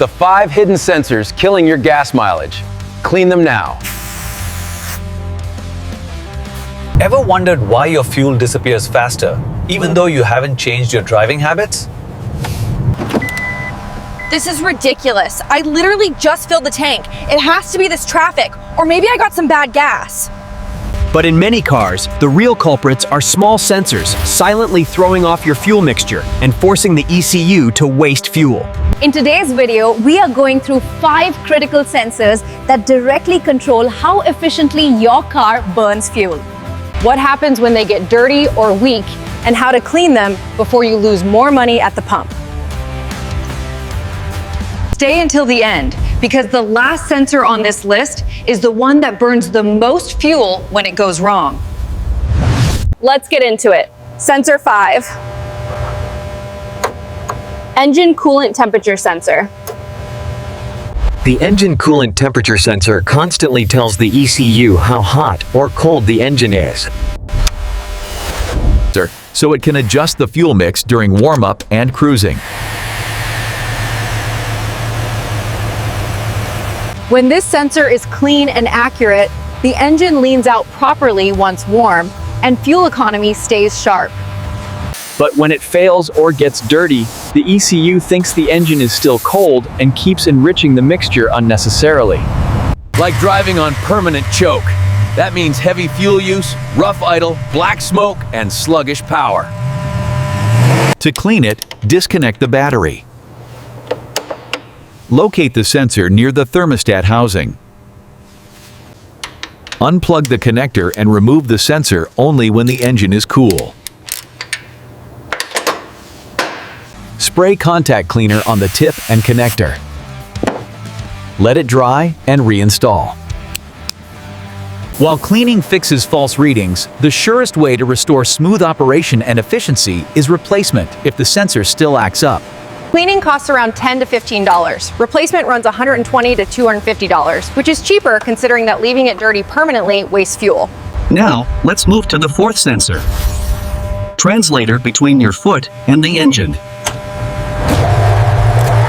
The 5 hidden sensors killing your gas mileage. Clean them now. Ever wondered why your fuel disappears faster, even though you haven't changed your driving habits? This is ridiculous. I literally just filled the tank. It has to be this traffic, or maybe I got some bad gas. But in many cars, the real culprits are small sensors silently throwing off your fuel mixture and forcing the ECU to waste fuel. In today's video, we are going through 5 critical sensors that directly control how efficiently your car burns fuel. What happens when they get dirty or weak, and how to clean them before you lose more money at the pump. Stay until the end, because the last sensor on this list is the one that burns the most fuel when it goes wrong. Let's get into it. Sensor 5. Engine coolant temperature sensor. The engine coolant temperature sensor constantly tells the ECU how hot or cold the engine is. So it can adjust the fuel mix during warm-up and cruising. When this sensor is clean and accurate, the engine leans out properly once warm, and fuel economy stays sharp. But when it fails or gets dirty, the ECU thinks the engine is still cold and keeps enriching the mixture unnecessarily. Like driving on permanent choke. That means heavy fuel use, rough idle, black smoke, and sluggish power. To clean it, disconnect the battery. Locate the sensor near the thermostat housing. Unplug the connector and remove the sensor only when the engine is cool. Spray contact cleaner on the tip and connector. Let it dry and reinstall. While cleaning fixes false readings, the surest way to restore smooth operation and efficiency is replacement if the sensor still acts up. Cleaning costs around $10 to $15. Replacement runs $120 to $250, which is cheaper considering that leaving it dirty permanently wastes fuel. Now, let's move to the 4th sensor. Translator between your foot and the engine.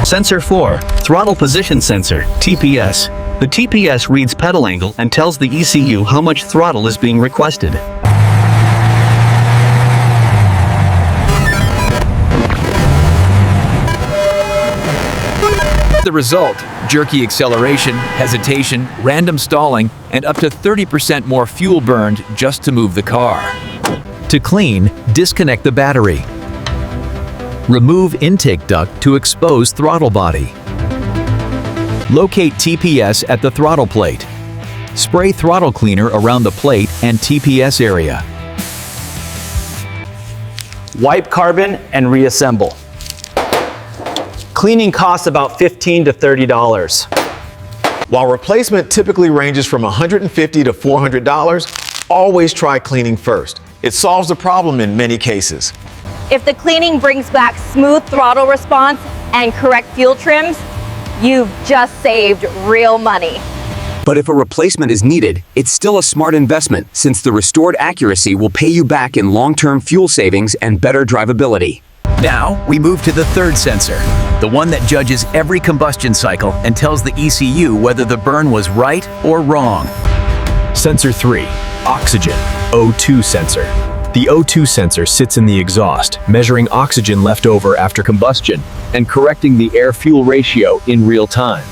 Sensor 4, Throttle Position Sensor, TPS. The TPS reads pedal angle and tells the ECU how much throttle is being requested. The result, jerky acceleration, hesitation, random stalling, and up to 30% more fuel burned just to move the car. To clean, disconnect the battery. Remove intake duct to expose throttle body. Locate TPS at the throttle plate. Spray throttle cleaner around the plate and TPS area. Wipe carbon and reassemble. Cleaning costs about $15 to $30. While replacement typically ranges from $150 to $400, always try cleaning first. It solves the problem in many cases. If the cleaning brings back smooth throttle response and correct fuel trims, you've just saved real money. But if a replacement is needed, it's still a smart investment since the restored accuracy will pay you back in long-term fuel savings and better drivability. Now, we move to the 3rd sensor, the one that judges every combustion cycle and tells the ECU whether the burn was right or wrong. Sensor 3, Oxygen, O2 sensor. The O2 sensor sits in the exhaust, measuring oxygen left over after combustion and correcting the air-fuel ratio in real time.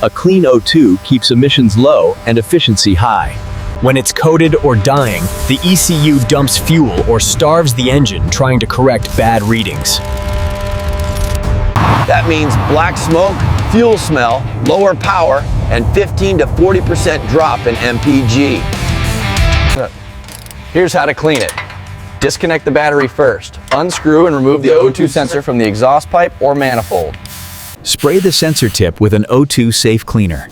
A clean O2 keeps emissions low and efficiency high. When it's coated or dying, the ECU dumps fuel or starves the engine trying to correct bad readings. That means black smoke, fuel smell, lower power, and 15 to 40% drop in MPG. Here's how to clean it. Disconnect the battery first. Unscrew and remove the O2 sensor from the exhaust pipe or manifold. Spray the sensor tip with an O2 safe cleaner.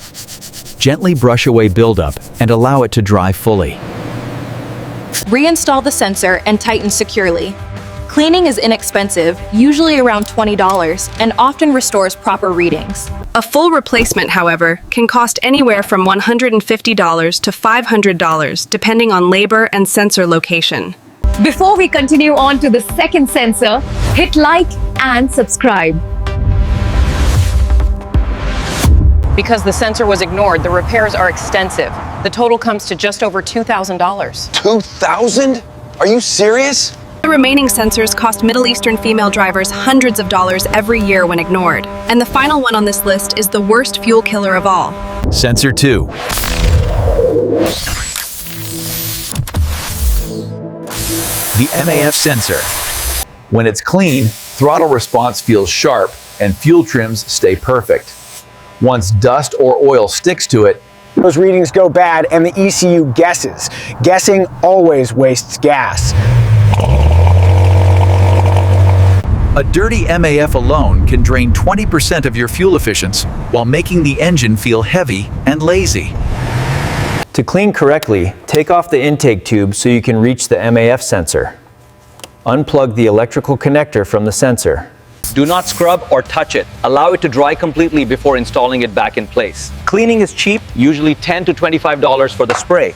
Gently brush away buildup and allow it to dry fully. Reinstall the sensor and tighten securely. Cleaning is inexpensive, usually around $20, and often restores proper readings. A full replacement, however, can cost anywhere from $150 to $500, depending on labor and sensor location. Before we continue on to the 2nd sensor, hit like and subscribe. Because the sensor was ignored, the repairs are extensive. The total comes to just over $2,000. $2,000? Are you serious? The remaining sensors cost Middle Eastern female drivers hundreds of dollars every year when ignored. And the final one on this list is the worst fuel killer of all. Sensor 2. The MAF sensor. When it's clean, throttle response feels sharp and fuel trims stay perfect. Once dust or oil sticks to it, those readings go bad and the ECU guesses. Guessing always wastes gas. a dirty MAF alone can drain 20% of your fuel efficiency while making the engine feel heavy and lazy. To clean correctly, take off the intake tube so you can reach the MAF sensor. Unplug the electrical connector from the sensor. Do not scrub or touch it. Allow it to dry completely before installing it back in place. Cleaning is cheap, usually $10 to $25 for the spray.